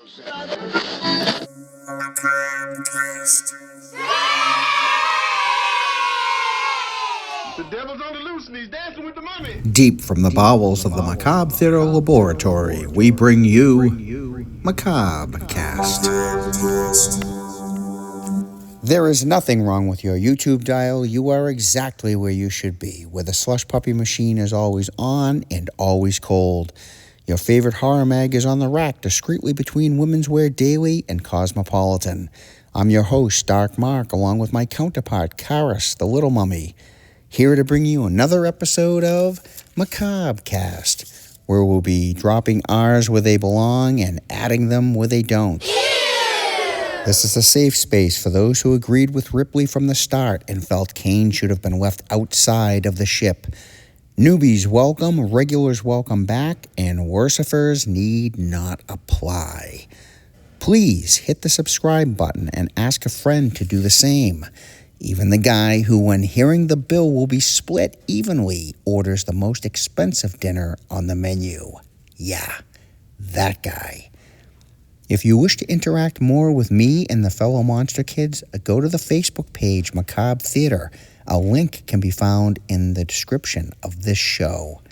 The devil's on the loose and he's dancing with the mummy. Deep from the bowels of the Macabre Theater Laboratory, we bring you Macabre Cast. There is nothing wrong with your YouTube dial. You are exactly where you should be, where the slush puppy machine is always on and always cold. Your favorite horror mag is on the rack, discreetly between Women's Wear Daily and Cosmopolitan. I'm your host, Dark Mark, along with my counterpart, Karis, the Little Mummy, here to bring you another episode of Macabre Cast, where we'll be dropping R's where they belong and adding them where they don't. This is a safe space for those who agreed with Ripley from the start and felt Kane should have been left outside of the ship. Newbies welcome, regulars welcome back, and worsifers need not apply. Please hit the subscribe button and ask a friend to do the same. Even the guy who, when hearing the bill will be split evenly, orders the most expensive dinner on the menu. Yeah, that guy. If you wish to interact more with me and the fellow monster kids, go to the Facebook page Macabre Theater. A link can be found in the description of this show.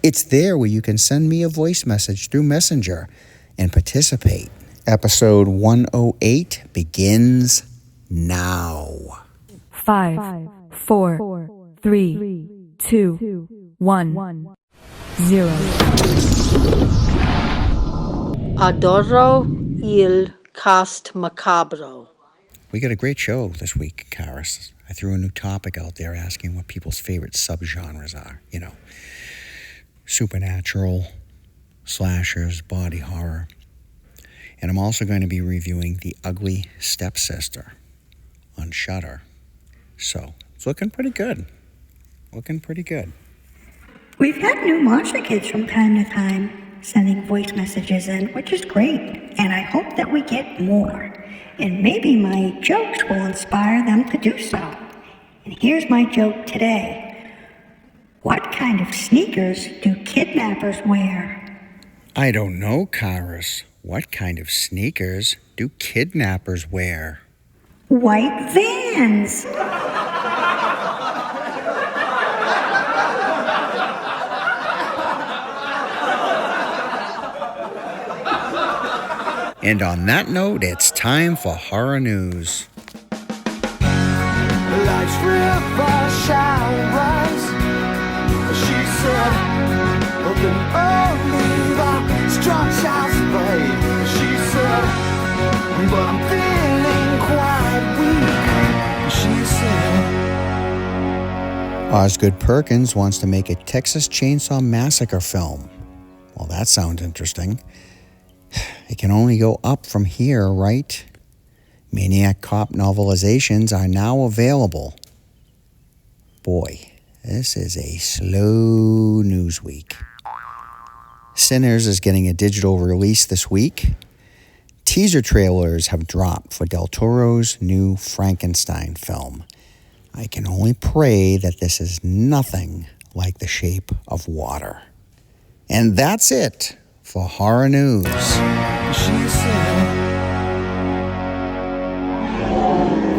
It's there where you can send me a voice message through Messenger and participate. Episode 108 begins now. 5, 4, 3, 2, 1, 0. Adoro il cast macabro. We got a great show this week, Karis. I threw a new topic out there asking what people's favorite subgenres are. You know, supernatural, slashers, body horror. And I'm also going to be reviewing The Ugly Stepsister on Shudder. So, it's looking pretty good. We've had new monster kids from time to time sending voice messages in, which is great. And I hope that we get more. And maybe my jokes will inspire them to do so. And here's my joke today. What kind of sneakers do kidnappers wear? I don't know, Karis. What kind of sneakers do kidnappers wear? White Vans. And on that note, it's time for horror news. Life's river showers, she said, open only the strong shall spray. She said, but I'm feeling quite weak. She said, Osgood Perkins wants to make a Texas Chainsaw Massacre film. Well, that sounds interesting. It can only go up from here, right? Maniac Cop novelizations are now available. Boy, this is a slow news week. Sinners is getting a digital release this week. Teaser trailers have dropped for Del Toro's new Frankenstein film. I can only pray that this is nothing like The Shape of Water. And that's it for horror news.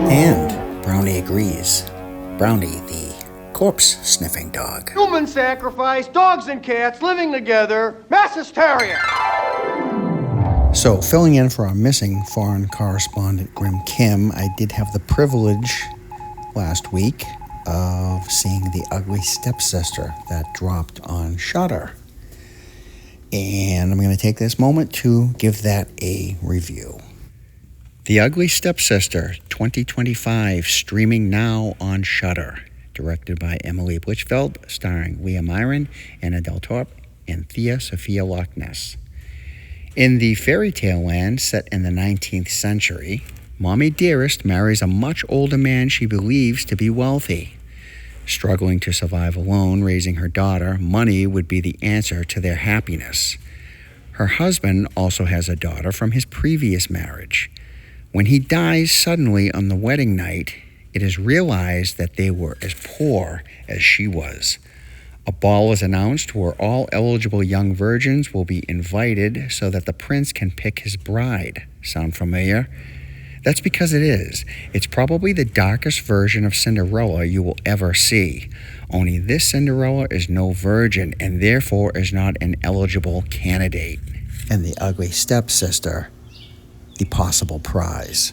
And Brownie agrees. Brownie, the corpse-sniffing dog. Human sacrifice, dogs and cats living together, mass hysteria. So, filling in for our missing foreign correspondent, Grim Kim, I did have the privilege last week of seeing The Ugly Stepsister that dropped on Shudder. And I'm going to take this moment to give that a review. The Ugly Stepsister 2025, streaming now on Shudder. Directed by Emily Blichfeld, starring Leah Myron, Anna Deltorp, and Thea Sophia Loch Ness. In the fairy tale land set in the 19th century, Mommy Dearest marries a much older man she believes to be wealthy. Struggling to survive alone, raising her daughter, money would be the answer to their happiness. Her husband also has a daughter from his previous marriage. When he dies suddenly on the wedding night, it is realized that they were as poor as she was. A ball is announced where all eligible young virgins will be invited so that the prince can pick his bride. Sound familiar? That's because it is. It's probably the darkest version of Cinderella you will ever see. Only this Cinderella is no virgin and therefore is not an eligible candidate. And the ugly stepsister, the possible prize.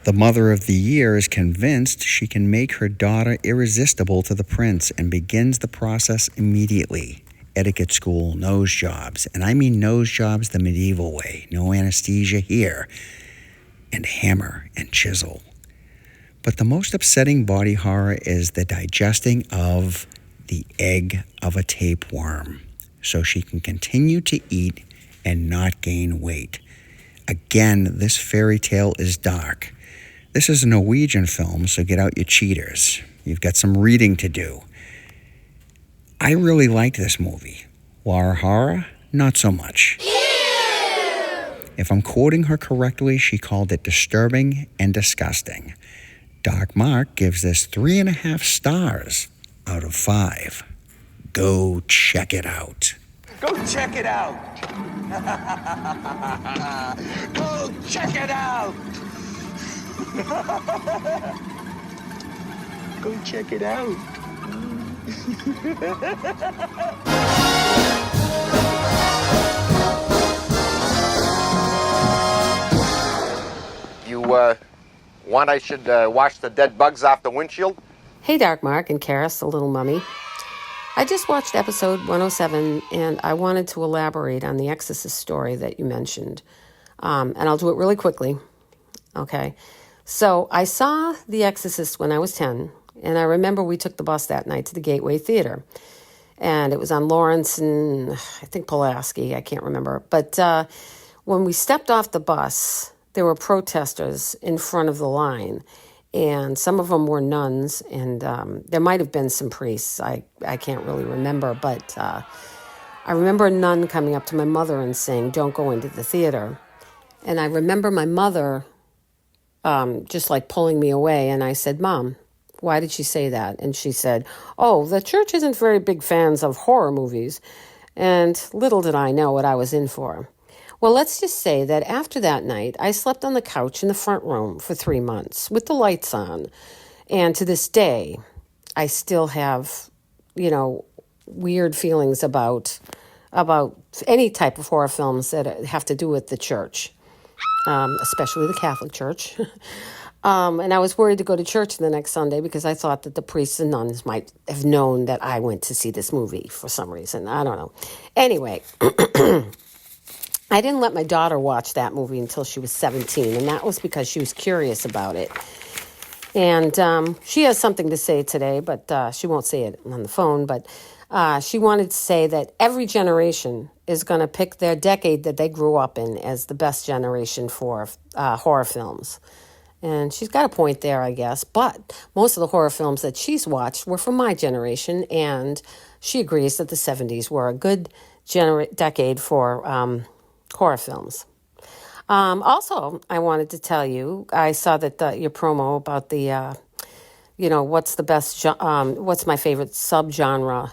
The mother of the year is convinced she can make her daughter irresistible to the prince and begins the process immediately. Etiquette school, nose jobs, and I mean nose jobs the medieval way, no anesthesia here, and hammer and chisel. But the most upsetting body horror is the digesting of the egg of a tapeworm so she can continue to eat and not gain weight. Again, this fairy tale is dark. This is a Norwegian film, so get out your cheaters. You've got some reading to do. I really liked this movie. War horror, not so much. If I'm quoting her correctly, she called it disturbing and disgusting. Dark Mark gives this 3.5 stars out of 5. Go check it out. Go check it out. Go check it out. Go check it out. You want I should wash the dead bugs off the windshield? Hey, Dark Mark and Karis, the little mummy. I just watched episode 107, and I wanted to elaborate on the Exorcist story that you mentioned. And I'll do it really quickly. Okay. So I saw The Exorcist when I was 10, and I remember we took the bus that night to the Gateway Theater. And it was on Lawrence and I think Pulaski, I can't remember. But when we stepped off the bus, there were protesters in front of the line. And some of them were nuns, and there might have been some priests. I can't really remember, but I remember a nun coming up to my mother and saying, "Don't go into the theater." And I remember my mother just like pulling me away, and I said, "Mom, why did she say that?" And she said, "Oh, the church isn't very big fans of horror movies." And little did I know what I was in for. Well, let's just say that after that night, I slept on the couch in the front room for 3 months with the lights on. And to this day, I still have, weird feelings about any type of horror films that have to do with the church, especially the Catholic Church. And I was worried to go to church the next Sunday because I thought that the priests and nuns might have known that I went to see this movie for some reason. I don't know. Anyway, I didn't let my daughter watch that movie until she was 17, and that was because she was curious about it. And she has something to say today, but she won't say it on the phone. But she wanted to say that every generation is going to pick their decade that they grew up in as the best generation for horror films. And she's got a point there, I guess. But most of the horror films that she's watched were from my generation, and she agrees that the 70s were a good decade for horror films. Also, I wanted to tell you, I saw that your promo about the, what's the best, what's my favorite subgenre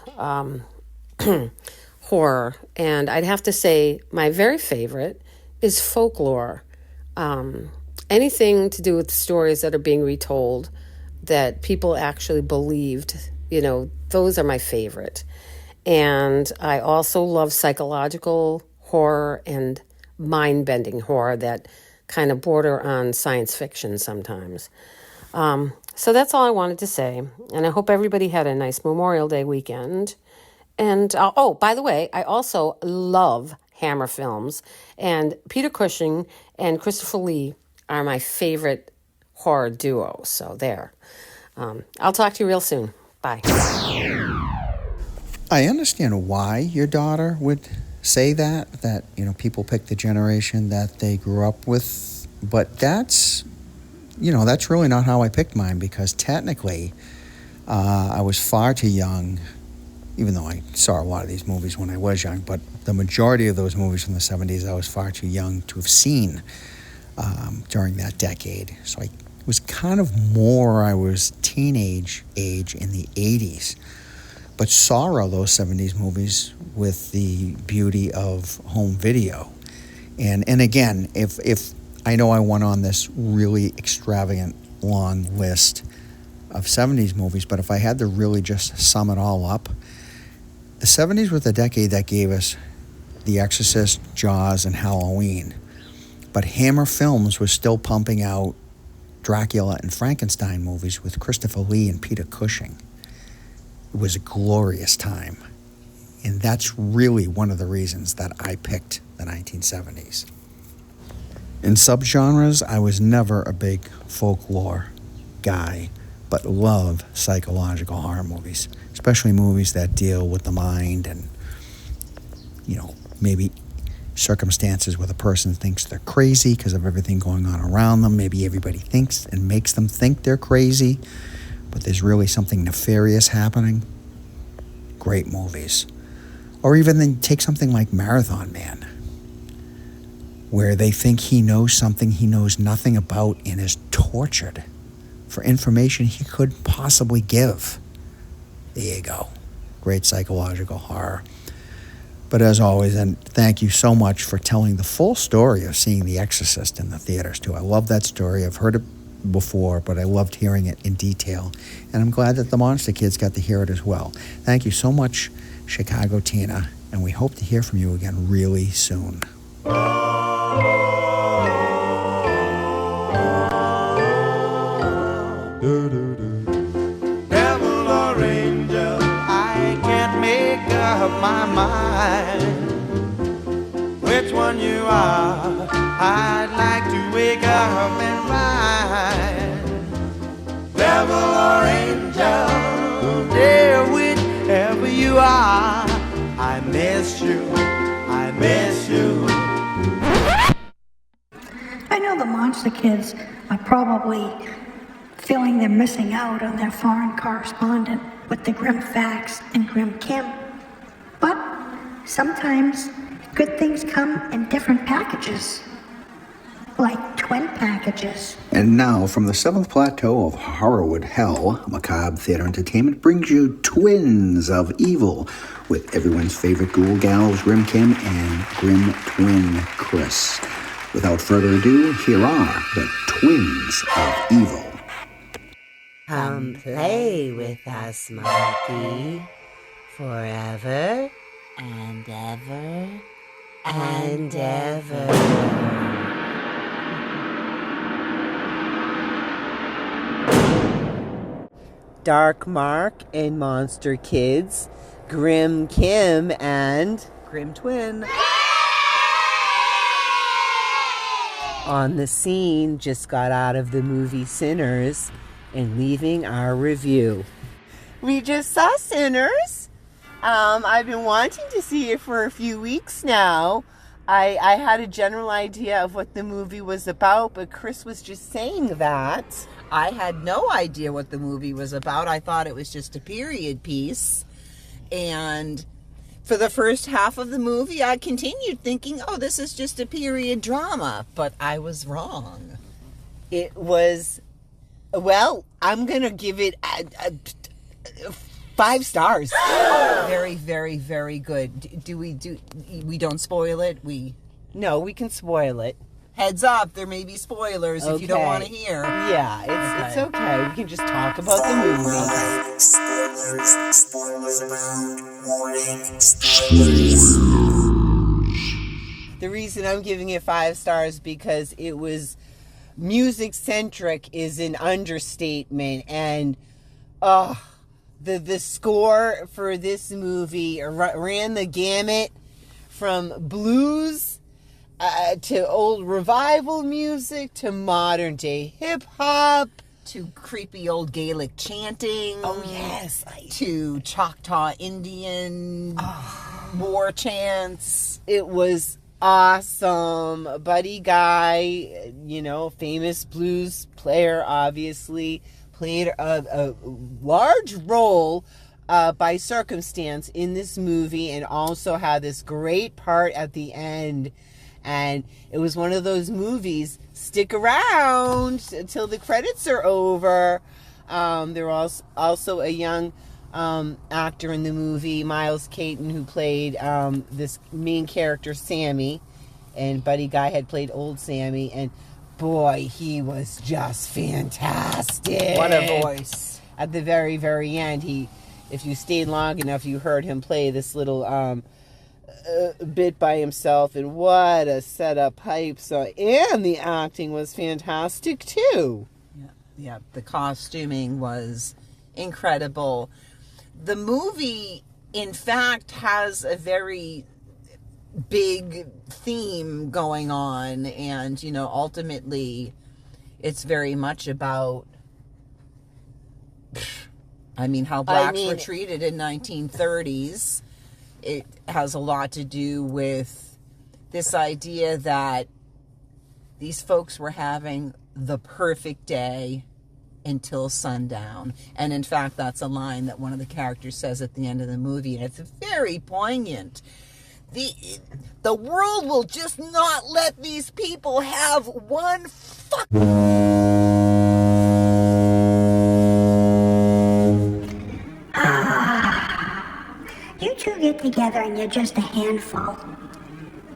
horror. And I'd have to say my very favorite is folklore. Anything to do with stories that are being retold that people actually believed, those are my favorite. And I also love psychological horror and mind-bending horror that kind of border on science fiction sometimes. So that's all I wanted to say. And I hope everybody had a nice Memorial Day weekend. And, by the way, I also love Hammer films. And Peter Cushing and Christopher Lee are my favorite horror duo. So there. I'll talk to you real soon. Bye. I understand why your daughter would say that people pick the generation that they grew up with, but that's really not how I picked mine, because technically I was far too young, even though I saw a lot of these movies when I was young, but the majority of those movies from the 70s I was far too young to have seen during that decade. So I was kind of more, I was teenage age in the 80s but saw all those 70s movies with the beauty of home video. And again, if I know I went on this really extravagant long list of 70s movies, but if I had to really just sum it all up, the 70s was the decade that gave us The Exorcist, Jaws, and Halloween. But Hammer Films was still pumping out Dracula and Frankenstein movies with Christopher Lee and Peter Cushing. It was a glorious time. And that's really one of the reasons that I picked the 1970s. In subgenres, I was never a big folklore guy, but love psychological horror movies, especially movies that deal with the mind and, maybe circumstances where the person thinks they're crazy because of everything going on around them. Maybe everybody thinks and makes them think they're crazy, but there's really something nefarious happening. Great movies. Or even then take something like Marathon Man, where they think he knows something he knows nothing about and is tortured for information he couldn't possibly give. There you go. Great psychological horror. But as always, and thank you so much for telling the full story of seeing The Exorcist in the theaters too. I love that story. I've heard it before, but I loved hearing it in detail. And I'm glad that the Monster Kids got to hear it as well. Thank you so much, Chicago Tina, and we hope to hear from you again really soon. Devil or angel, I can't make up my mind which one you are. I'd like to wake up and find. Devil or angel, dear, whichever you are, I miss you, I miss you. I know the Monster Kids are probably feeling they're missing out on their foreign correspondent with the Grim Facts and Grim Kim. But sometimes good things come in different packages, like twin packages. And now, from the 7th plateau of Horrorwood Hell, Macabre Theater Entertainment brings you Twins of Evil, with everyone's favorite ghoul gals, Grim Kim and Grim Twin Chris. Without further ado, here are the Twins of Evil. Come play with us, monkey, forever and ever and ever. Dark Mark and Monster Kids, Grim Kim and Grim Twin. On the scene, just got out of the movie Sinners and leaving our review. We just saw Sinners. I've been wanting to see it for a few weeks now. I had a general idea of what the movie was about, but Chris was just saying that. I had no idea what the movie was about. I thought it was just a period piece. And for the first half of the movie, I continued thinking, oh, this is just a period drama. But I was wrong. It was, well, I'm going to give it a 5 stars. Very, very, very good. We don't spoil it? No, we can spoil it. Heads up, there may be spoilers if you don't want to hear. Yeah, it's okay. We can just talk about the movie. Spoilers abound, warning, The reason I'm giving it 5 stars because it was music-centric is an understatement. And, the score for this movie ran the gamut from blues to old revival music, to modern day hip hop, to creepy old Gaelic chanting. Oh yes, to Choctaw Indian war chants. It was awesome. Buddy Guy, famous blues player, obviously played a large role by circumstance in this movie, and also had this great part at the end. And it was one of those movies, stick around until the credits are over. There was also a young actor in the movie, Miles Caton, who played this main character, Sammy, and Buddy Guy had played Old Sammy, and boy, he was just fantastic. What a voice. At the very, very end, if you stayed long enough, you heard him play this little bit by himself, and what a set of pipes. And the acting was fantastic, too. Yeah, the costuming was incredible. The movie, in fact, has a very big theme going on, and, you know, ultimately, it's very much about, how blacks were treated in 1930s. It has a lot to do with this idea that these folks were having the perfect day until sundown. And in fact, that's a line that one of the characters says at the end of the movie, and it's very poignant. The world will just not let these people have one fuck. You two get together and you're just a handful.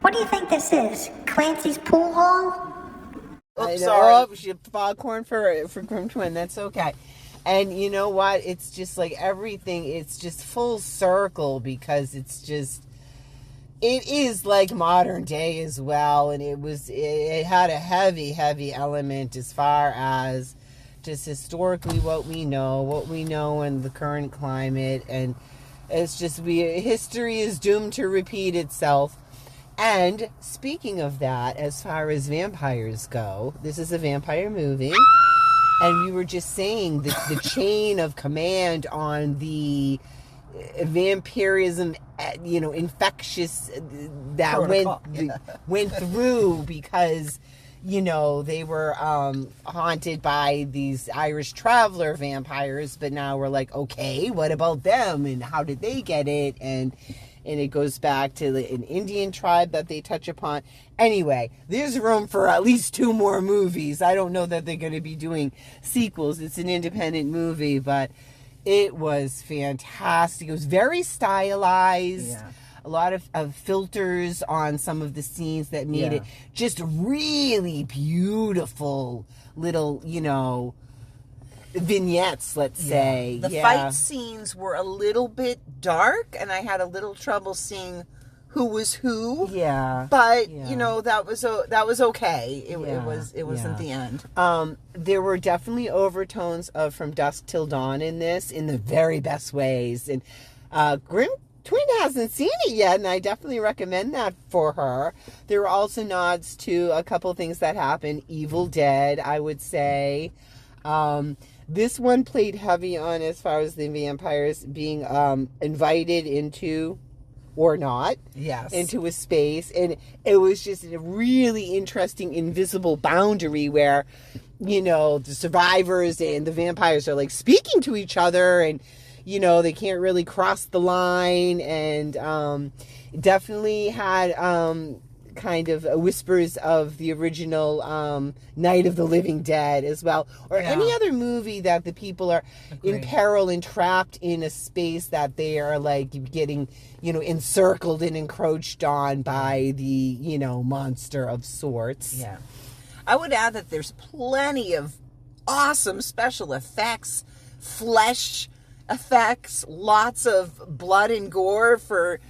What do you think this is? Clancy's pool hall? Sorry. She foghorn for Grim Twin. That's okay. And you know what? It's just like everything. It's just full circle because it is like modern day as well. And it had a heavy element as far as just historically what we know in the current climate. And it's just history is doomed to repeat itself. And speaking of that, as far as vampires go, this is a vampire movie. And we were just saying that the chain of command on the vampirism, infectious that went through because, they were haunted by these Irish traveler vampires. But now we're like, okay, what about them? And how did they get it? And it goes back to an Indian tribe that they touch upon. Anyway, there's room for at least 2 more movies. I don't know that they're going to be doing sequels. It's an independent movie, but it was fantastic. It was very stylized. Yeah. A lot of filters on some of the scenes that made it just really beautiful little, vignettes, let's say. The fight scenes were a little bit dark, and I had a little trouble seeing who was who. Yeah. But that was okay. It wasn't the end. There were definitely overtones of From Dusk Till Dawn in this, in the very best ways. And Grim Twin hasn't seen it yet, and I definitely recommend that for her. There were also nods to a couple things that happened. Evil Dead, I would say. This one played heavy on as far as the vampires being invited into, or not, into a space. And it was just a really interesting invisible boundary where, the survivors and the vampires are like speaking to each other, and, they can't really cross the line. And definitely had kind of whispers of the original Night of the Living Dead as well, or any other movie that the people are in peril and trapped in a space that they are like getting encircled and encroached on by the monster of sorts. I would add that there's plenty of awesome special effects, flesh effects, lots of blood and gore for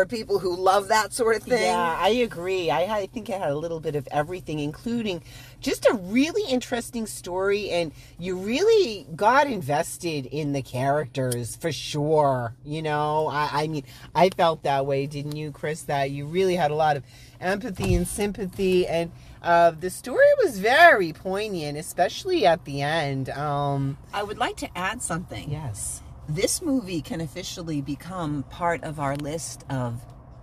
people who love that sort of thing. Yeah, I agree. I think it had a little bit of everything, including just a really interesting story, and you really got invested in the characters, for sure. I felt that way, didn't you, Chris? That you really had a lot of empathy and sympathy, and the story was very poignant, especially at the end. I would like to add something. Yes. This movie can officially become part of our list of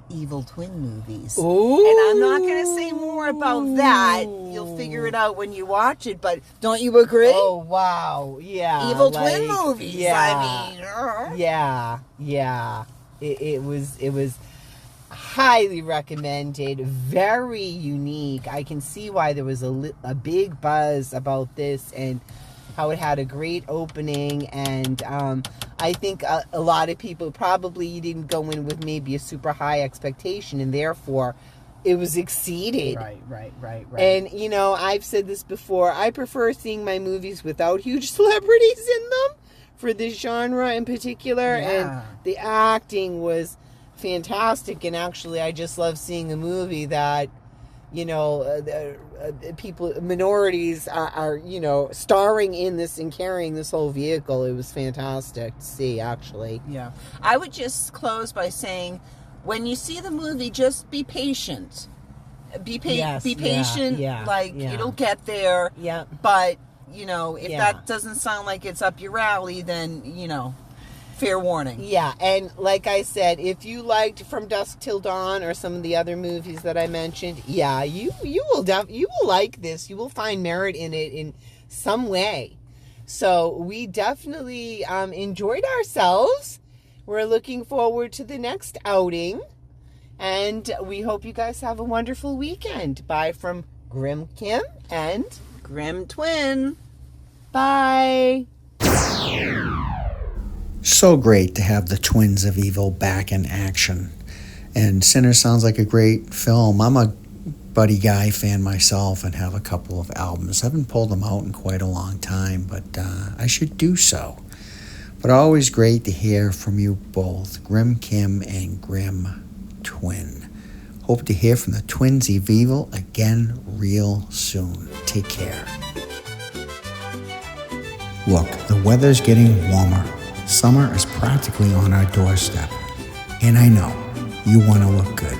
evil twin movies. Ooh. And I'm not going to say more about that. You'll figure it out when you watch it, but don't you agree? Oh, wow. Yeah. Evil twin movies. Yeah. Yeah. It was highly recommended. Very unique. I can see why there was a big buzz about this, and how it had a great opening, and I think a lot of people probably didn't go in with maybe a super high expectation, and therefore it was exceeded. Right. And, you know, I've said this before, I prefer seeing my movies without huge celebrities in them for this genre in particular. And the acting was fantastic. And actually, I just love seeing a movie that, you know, minorities are, you know, starring in this and carrying this whole vehicle. It was fantastic to see, actually. Yeah. I would just close by saying, when you see the movie, just be patient. Be patient. It'll get there. Yeah. But, you know, if that doesn't sound like it's up your alley, then, you know, fair warning. Yeah, and like I said, if you liked From Dusk Till Dawn or some of the other movies that I mentioned, you will like this. You will find merit in it in some way. So we definitely enjoyed ourselves. We're looking forward to the next outing. And we hope you guys have a wonderful weekend. Bye from Grim Kim and Grim Twin. bye. So great to have the Twins of Evil back in action. And Sinners sounds like a great film. I'm a Buddy Guy fan myself and have a couple of albums. I haven't pulled them out in quite a long time, but I should do so. But always great to hear from you both, Grim Kim and Grim Twin. Hope to hear from the Twins of Evil again real soon. Take care. Look, the weather's getting warmer. Summer is practically on our doorstep. And I know, you want to look good.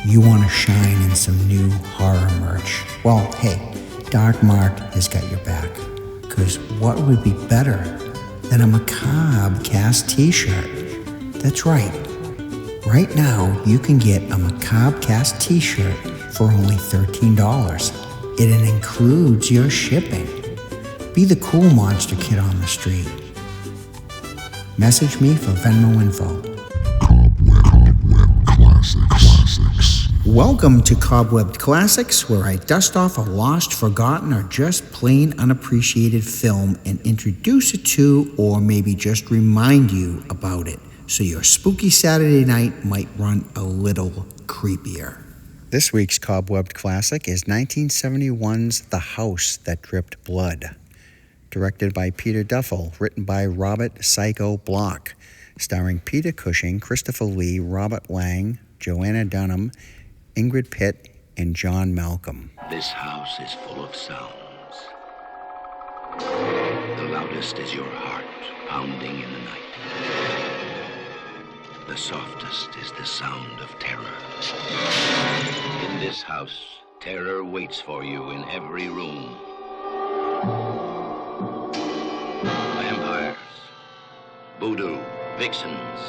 You want to shine in some new horror merch. Well, hey, Dark Mark has got your back. Because what would be better than a Macabre cast t-shirt? That's right. Right now, you can get a Macabre cast t-shirt for only $13. It includes your shipping. Be the cool monster kid on the street. Message me for Venmo info. Cobwebbed Classics. Welcome to Cobwebbed Classics, where I dust off a lost, forgotten, or just plain unappreciated film and introduce it to, or maybe just remind you about it, so your spooky Saturday night might run a little creepier. This week's Cobwebbed Classic is 1971's The House That Dripped Blood. Directed by Peter Duffel, written by Robert Psycho Block, starring Peter Cushing, Christopher Lee, Robert Lang, Joanna Dunham, Ingrid Pitt, and John Malcolm. This house is full of sounds. The loudest is your heart pounding in the night. The softest is the sound of terror. In this house, terror waits for you in every room. Vampires, voodoo, vixens,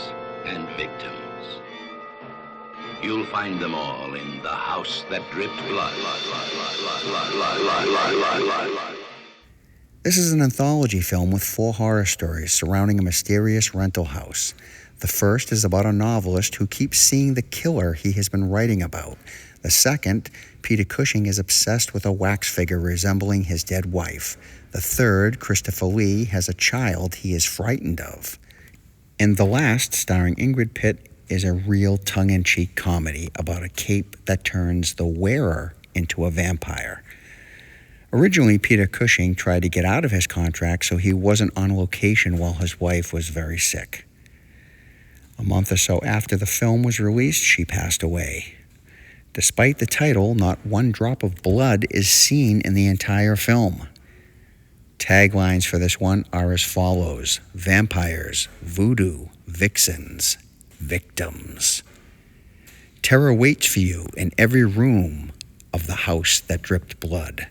and victims. You'll find them all in the house that dripped blood. This is an anthology film with 4 horror stories surrounding a mysterious rental house. The first is about a novelist who keeps seeing the killer he has been writing about. The second, Peter Cushing is obsessed with a wax figure resembling his dead wife. The third, Christopher Lee, has a child he is frightened of. And the last, starring Ingrid Pitt, is a real tongue-in-cheek comedy about a cape that turns the wearer into a vampire. Originally, Peter Cushing tried to get out of his contract so he wasn't on location while his wife was very sick. A month or so after the film was released, she passed away. Despite the title, not one drop of blood is seen in the entire film. Taglines for this one are as follows: vampires, voodoo, vixens, victims. Terror waits for you in every room of the house that dripped blood.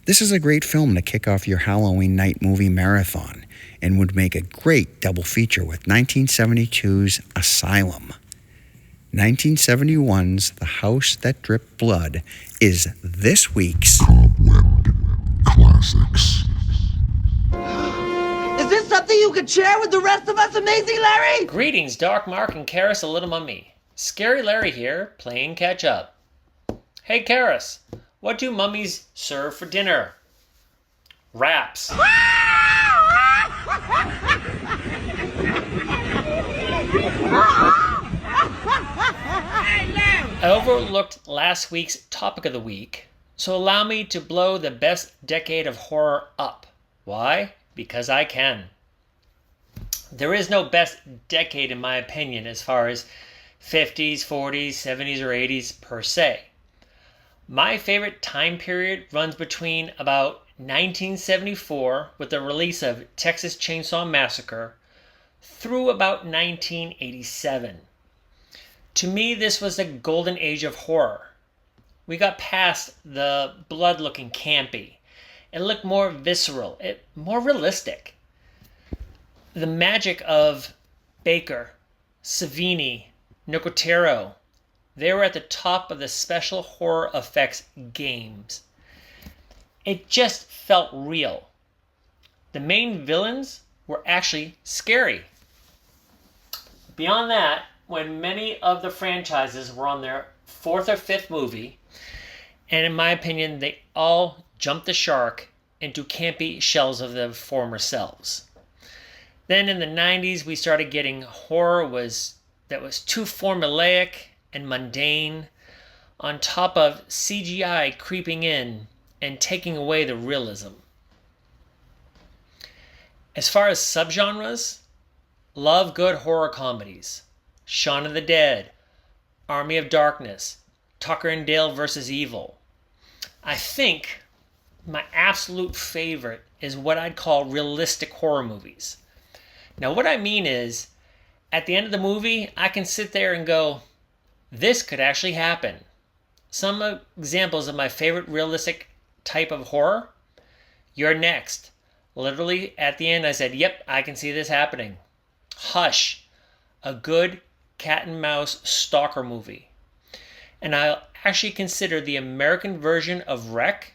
This is a great film to kick off your Halloween night movie marathon and would make a great double feature with 1972's Asylum. 1971's The House That Dripped Blood is this week's Cobwebbed Classics. Is this something you could share with the rest of us, Amazing Larry? Greetings, Dark Mark and Karis, a little mummy. Scary Larry here, playing catch up. Hey Karis, what do mummies serve for dinner? Raps. I overlooked last week's topic of the week, so allow me to blow the best decade of horror up. Why? Because I can. There is no best decade in my opinion as far as 50s, 40s, 70s, or 80s per se. My favorite time period runs between about 1974 with the release of Texas Chainsaw Massacre through about 1987. To me, this was the golden age of horror. We got past the blood-looking campy. It looked more visceral, more realistic. The magic of Baker, Savini, Nicotero, they were at the top of the special horror effects games. It just felt real. The main villains were actually scary. Beyond that, when many of the franchises were on their fourth or fifth movie, and in my opinion, they all jumped the shark into campy shells of their former selves. Then in the 90s, we started getting horror that was too formulaic and mundane, on top of CGI creeping in and taking away the realism. As far as subgenres, love good horror comedies. Shaun of the Dead, Army of Darkness, Tucker and Dale vs. Evil. I think my absolute favorite is what I'd call realistic horror movies. Now what I mean is, at the end of the movie, I can sit there and go, this could actually happen. Some examples of my favorite realistic type of horror. You're Next. Literally, at the end, I said, yep, I can see this happening. Hush. A good cat and mouse stalker movie. And I'll actually consider the American version of Wreck,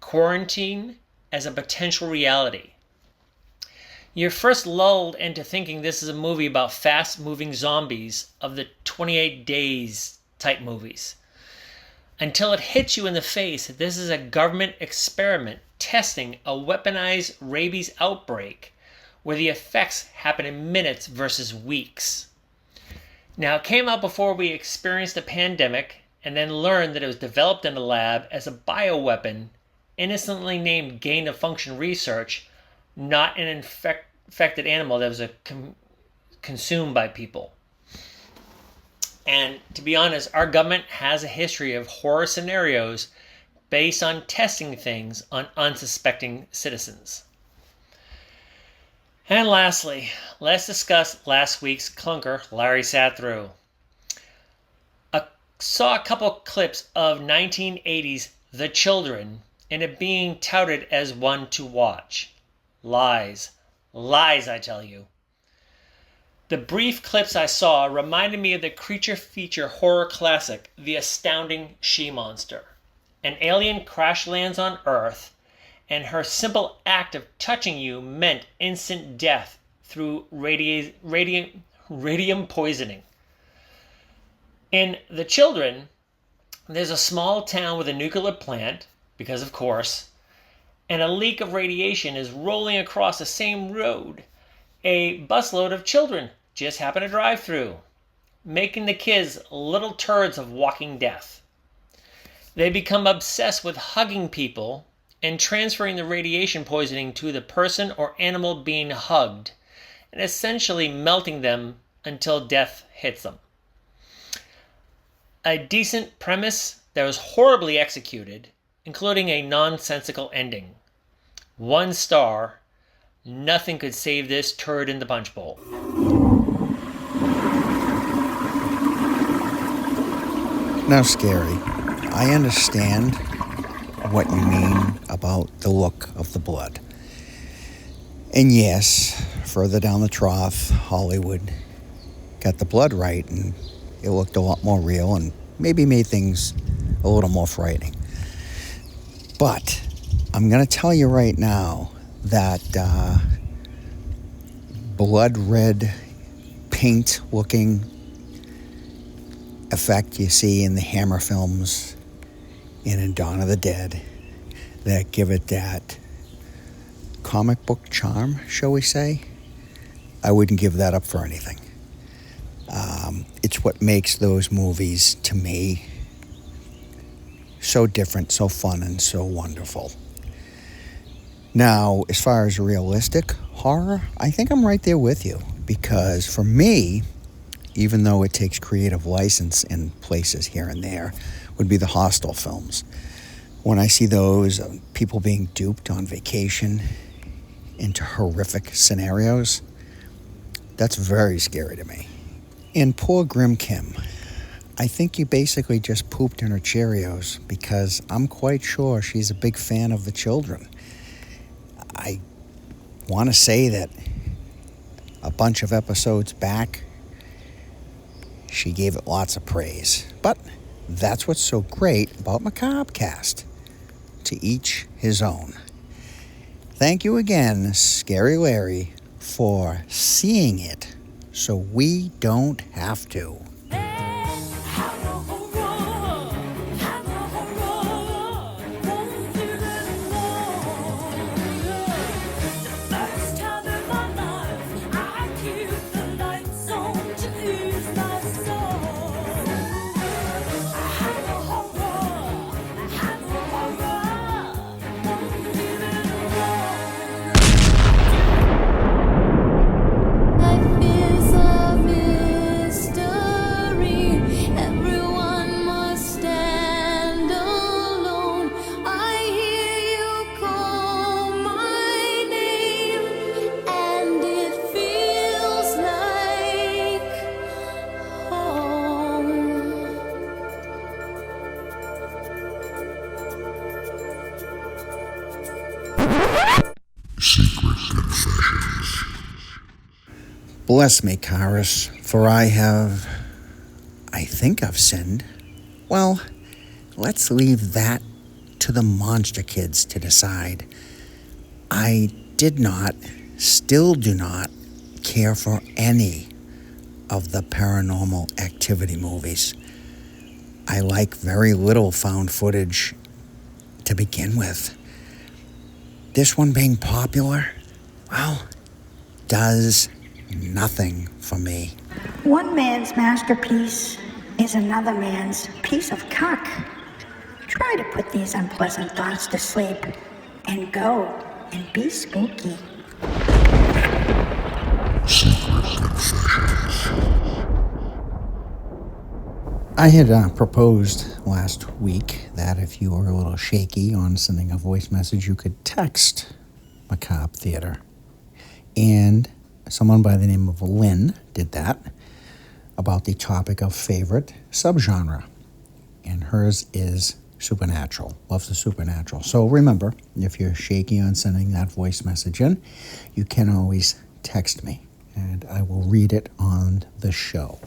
Quarantine, as a potential reality. You're first lulled into thinking this is a movie about fast-moving zombies of the 28 Days type movies. Until it hits you in the face that this is a government experiment testing a weaponized rabies outbreak where the effects happen in minutes versus weeks. Now, it came out before we experienced a pandemic and then learned that it was developed in a lab as a bioweapon innocently named gain-of-function research, not an infected animal that was consumed by people. And to be honest, our government has a history of horror scenarios based on testing things on unsuspecting citizens. And lastly, let's discuss last week's clunker Larry sat through. I saw a couple clips of 1980's The Children and it being touted as one to watch. Lies. Lies, I tell you. The brief clips I saw reminded me of the creature feature horror classic, The Astounding She-Monster. An alien crash lands on Earth, and her simple act of touching you meant instant death through radium poisoning. In The Children, there's a small town with a nuclear plant, because of course, and a leak of radiation is rolling across the same road. A busload of children just happen to drive through, making the kids little turds of walking death. They become obsessed with hugging people and transferring the radiation poisoning to the person or animal being hugged, and essentially melting them until death hits them. A decent premise that was horribly executed, including a nonsensical ending. 1 star. Nothing could save this turd in the punch bowl. Now, Scary, I understand what you mean about the look of the blood. And yes, further down the trough, Hollywood got the blood right, and it looked a lot more real and maybe made things a little more frightening. But I'm going to tell you right now that blood red paint looking effect you see in the Hammer films and in Dawn of the Dead that give it that comic book charm, shall we say, I wouldn't give that up for anything. It's what makes those movies, to me, so different, so fun, and so wonderful. Now, as far as realistic horror, I think I'm right there with you. Because for me, even though it takes creative license in places here and there, would be the Hostel films. When I see those, people being duped on vacation into horrific scenarios, that's very scary to me. And poor Grim Kim, I think you basically just pooped in her Cheerios because I'm quite sure she's a big fan of the children. I want to say that a bunch of episodes back, she gave it lots of praise. But that's what's so great about Macabre Cast. To each his own. Thank you again, Scary Larry, for seeing it so we don't have to. Bless me, Karis, for I think I've sinned. Well, let's leave that to the monster kids to decide. I did not, still do not, care for any of the Paranormal Activity movies. I like very little found footage to begin with. This one being popular, well, does nothing for me. One man's masterpiece is another man's piece of cuck. Try to put these unpleasant thoughts to sleep and go and be spooky. I had proposed last week that if you were a little shaky on sending a voice message, you could text Macabre Theater. And someone by the name of Lynn did that about the topic of favorite subgenre. And hers is supernatural. Loves the supernatural. So remember, if you're shaky on sending that voice message in, you can always text me. And I will read it on the show.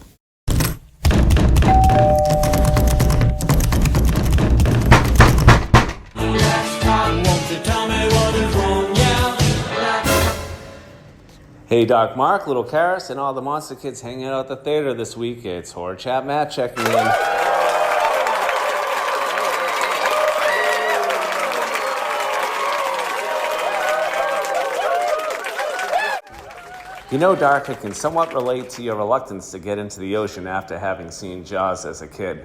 Hey, Doc Mark, Little Karis, and all the monster kids hanging out at the theater this week. It's Horror Chat Matt checking in. You know, Doc, I can somewhat relate to your reluctance to get into the ocean after having seen Jaws as a kid.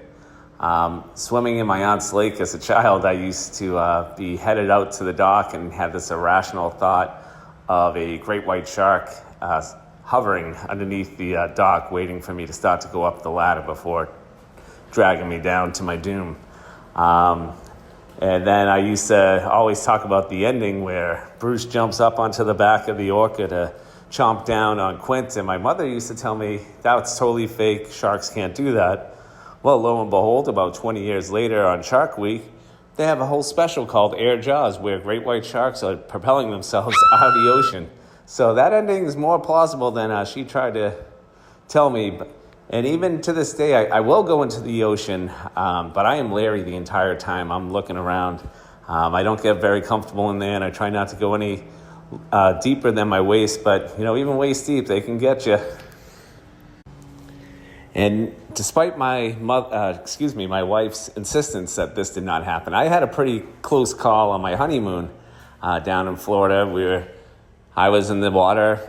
Swimming in my aunt's lake as a child, I used to be headed out to the dock and had this irrational thought of a great white shark hovering underneath the dock, waiting for me to start to go up the ladder before dragging me down to my doom. And then I used to always talk about the ending where Bruce jumps up onto the back of the orca to chomp down on Quint, and my mother used to tell me that's totally fake, sharks can't do that. Well, lo and behold, about 20 years later on Shark Week, they have a whole special called Air Jaws, where great white sharks are propelling themselves out of the ocean. So that ending is more plausible than she tried to tell me. And even to this day, I will go into the ocean, but I am Larry the entire time. I'm looking around. I don't get very comfortable in there, and I try not to go any deeper than my waist. But, you know, even waist deep, they can get you. And despite my wife's insistence that this did not happen, I had a pretty close call on my honeymoon. down in Florida. I was in the water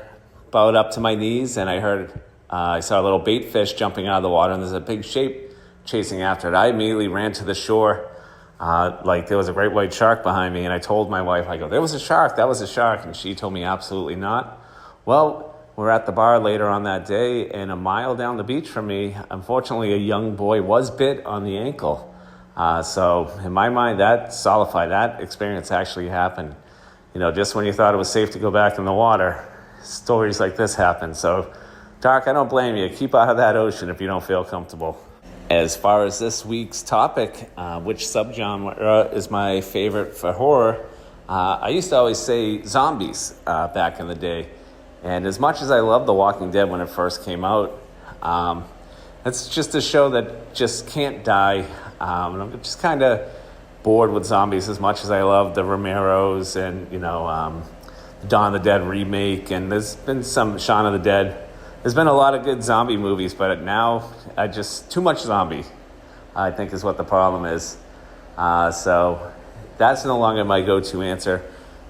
about up to my knees, and I saw a little bait fish jumping out of the water, and there's a big shape chasing after it. I immediately ran to the shore like there was a great white shark behind me, and I told my wife, I go, there was a shark, that was a shark, and she told me absolutely not. Well, we're at the bar later on that day, and a mile down the beach from me, unfortunately, a young boy was bit on the ankle. So in my mind, that solidified, that experience actually happened. You know, just when you thought it was safe to go back in the water, stories like this happen. So, Doc, I don't blame you. Keep out of that ocean if you don't feel comfortable. As far as this week's topic, which subgenre is my favorite for horror, I used to always say zombies back in the day. And as much as I loved The Walking Dead when it first came out, it's just a show that just can't die. And I'm just kind of bored with zombies as much as I love the Romeros and, Dawn of the Dead remake. And there's been some Shaun of the Dead. There's been a lot of good zombie movies, but now too much zombie, I think, is what the problem is. So that's no longer my go-to answer.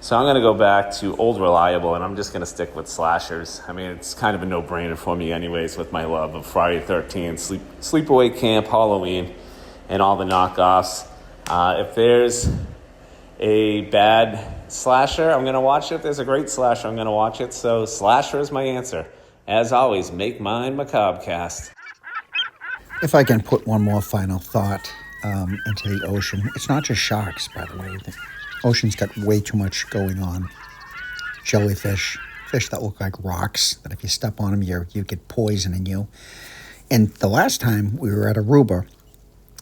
So I'm going to go back to old reliable, and I'm just going to stick with slashers. I mean, it's kind of a no-brainer for me anyways with my love of Friday the 13th, Sleepaway Camp, Halloween, and all the knockoffs. If there's a bad slasher, I'm going to watch it. If there's a great slasher, I'm going to watch it. So slasher is my answer. As always, make mine Macabre Cast. If I can put one more final thought into the ocean, it's not just sharks, by the way. The ocean's got way too much going on. Jellyfish, fish that look like rocks, that if you step on them, you get poison in you. And the last time we were at Aruba,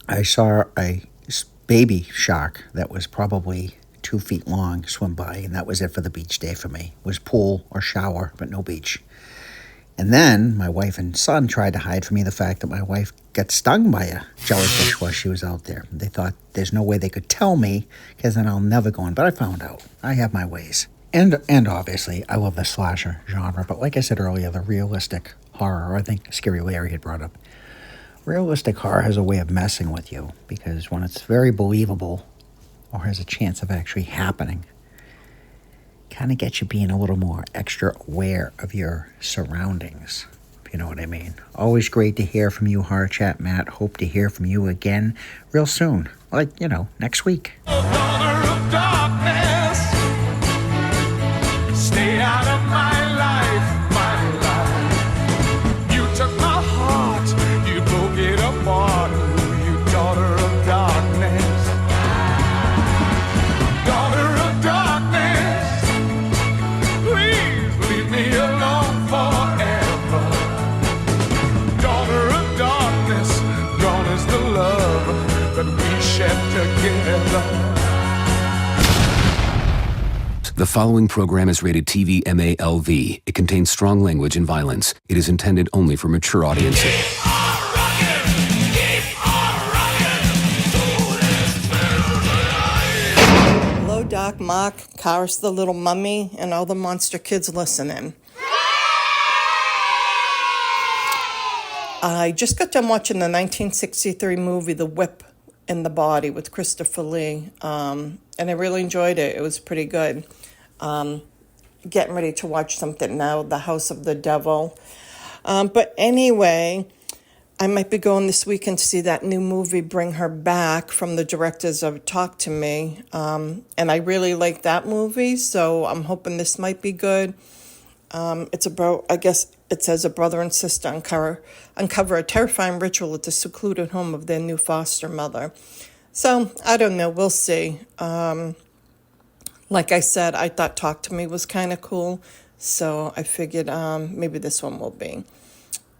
I saw a baby shark that was probably 2 feet long swim by, and that was it for the beach day for me. It was pool or shower, but no beach. And then my wife and son tried to hide from me the fact that my wife got stung by a jellyfish while she was out there. They thought there's no way they could tell me, because then I'll never go in. But I found out. I have my ways. And obviously, I love the slasher genre. But like I said earlier, the realistic horror, I think Scary Larry had brought up, realistic horror has a way of messing with you, because when it's very believable or has a chance of actually happening, kind of gets you being a little more extra aware of your surroundings, if you know what I mean. Always great to hear from you, Horror Chat Matt. Hope to hear from you again real soon, like, next week. Daughter of darkness, stay out of my life, my life. You took my heart, you broke it apart. You daughter of darkness, daughter of darkness, please leave me alone forever. Daughter of darkness, gone is the love that we shared together. The following program is rated TV MALV. It contains strong language and violence. It is intended only for mature audiences. Hello, Doc, Mark, Karis the Little Mummy, and all the monster kids listening. I just got done watching the 1963 movie The Whip in the Body with Christopher Lee, and I really enjoyed it. It was pretty good. Getting ready to watch something now, The House of the Devil. But anyway, I might be going this weekend to see that new movie, Bring Her Back, from the directors of Talk to Me. And I really like that movie, so I'm hoping this might be good. It's about, I guess it says, a brother and sister uncover a terrifying ritual at the secluded home of their new foster mother. So, I don't know, we'll see. Like I said, I thought Talk to Me was kind of cool, so I figured maybe this one will be.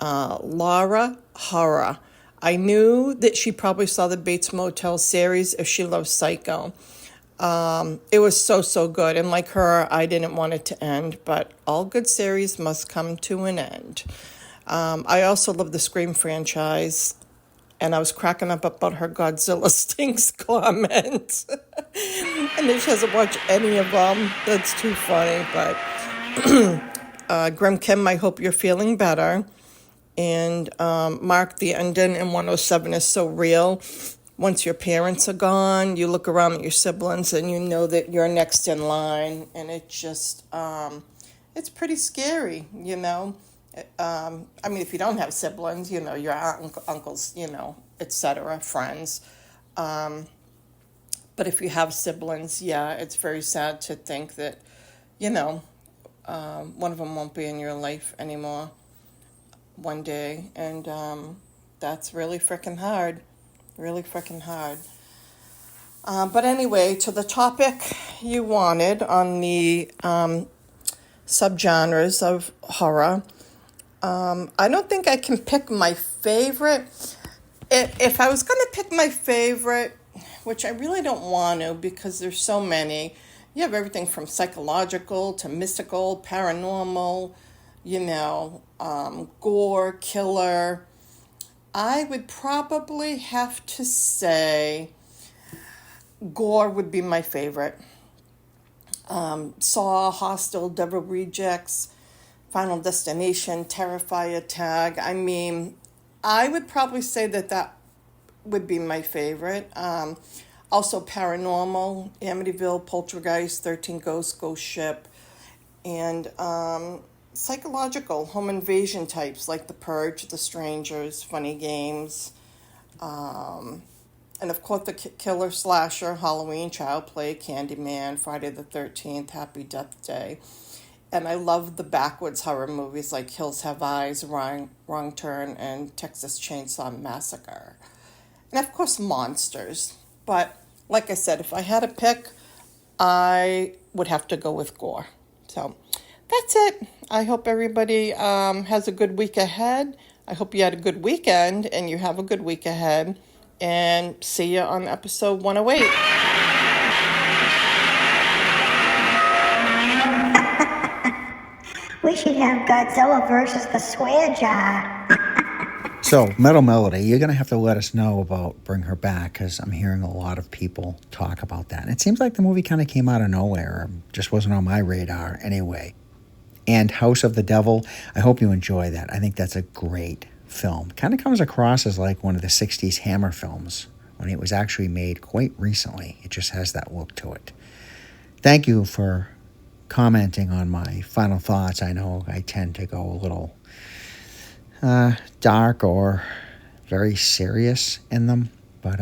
Laura Horror. I knew that she probably saw the Bates Motel series if she loves Psycho. It was so good, and like her, I didn't want it to end, but all good series must come to an end. I also love the Scream franchise, and I was cracking up about her Godzilla stinks comment. And then she hasn't watched any of them. That's too funny, but Grim Kim, I hope you're feeling better. And Mark, the ending in 107 is so real. once your parents are gone, you look around at your siblings and you know that you're next in line, and it just, it's pretty scary, you know. I mean, if you don't have siblings, you know, your aunt, uncles, you know, etc., friends. But if you have siblings, yeah, it's very sad to think that, you know, one of them won't be in your life anymore one day. And that's really freaking hard. Really freaking hard. But anyway, to the topic you wanted on the subgenres of horror, I don't think I can pick my favorite. If I was going to pick my favorite, which I really don't want to because there's so many, you have everything from psychological to mystical, paranormal, you know, gore, killer. I would probably have to say gore would be my favorite. Saw, Hostel, Devil Rejects, Final Destination, Terrifier, Tag. I mean, I would probably say that would be my favorite. Also Paranormal, Amityville, Poltergeist, 13 Ghosts, Ghost Ship, and psychological, home invasion types like The Purge, The Strangers, Funny Games, and of course the killer slasher, Halloween, Child Play, Candyman, Friday the 13th, Happy Death Day. And I love the backwoods horror movies like Hills Have Eyes, Wrong Turn, and Texas Chainsaw Massacre. And of course, monsters. But like I said, if I had to pick, I would have to go with gore. So that's it. I hope everybody has a good week ahead. I hope you had a good weekend and you have a good week ahead. And see you on episode 108. We should have Godzilla versus the Swear Jar. So, Metal Melody, you're going to have to let us know about Bring Her Back, because I'm hearing a lot of people talk about that. And it seems like the movie kind of came out of nowhere, just wasn't on my radar anyway. And House of the Devil, I hope you enjoy that. I think that's a great film. Kind of comes across as like one of the 60s Hammer films, when it was actually made quite recently. It just has that look to it. Thank you for commenting on my final thoughts. I know I tend to go a little dark or very serious in them, but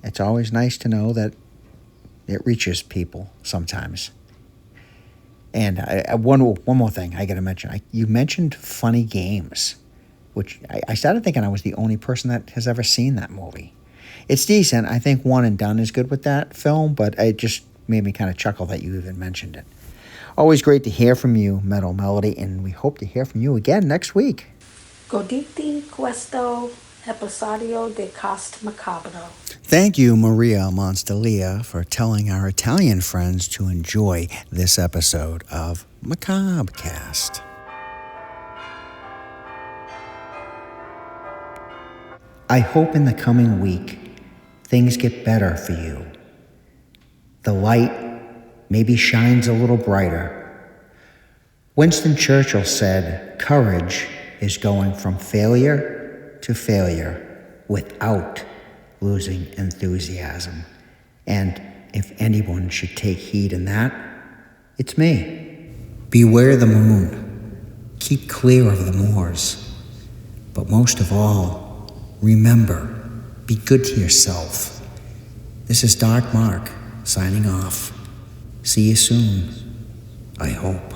it's always nice to know that it reaches people sometimes. And one more thing I got to mention. You mentioned Funny Games, which I started thinking I was the only person that has ever seen that movie. It's decent. I think One and Done is good with that film, but it just made me kind of chuckle that you even mentioned it. Always great to hear from you, Metal Melody, and we hope to hear from you again next week. Goditi questo episodio de Cast Macabro. Thank you, Maria Monstalia, for telling our Italian friends to enjoy this episode of Macabre Cast. I hope in the coming week things get better for you. The light maybe shines a little brighter. Winston Churchill said, "Courage is going from failure to failure without losing enthusiasm." And if anyone should take heed in that, it's me. Beware the moon. Keep clear of the moors. But most of all, remember, be good to yourself. This is Dark Mark, signing off. See you soon, I hope.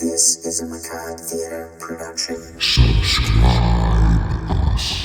This is a Macabre Theater production. Subscribe us.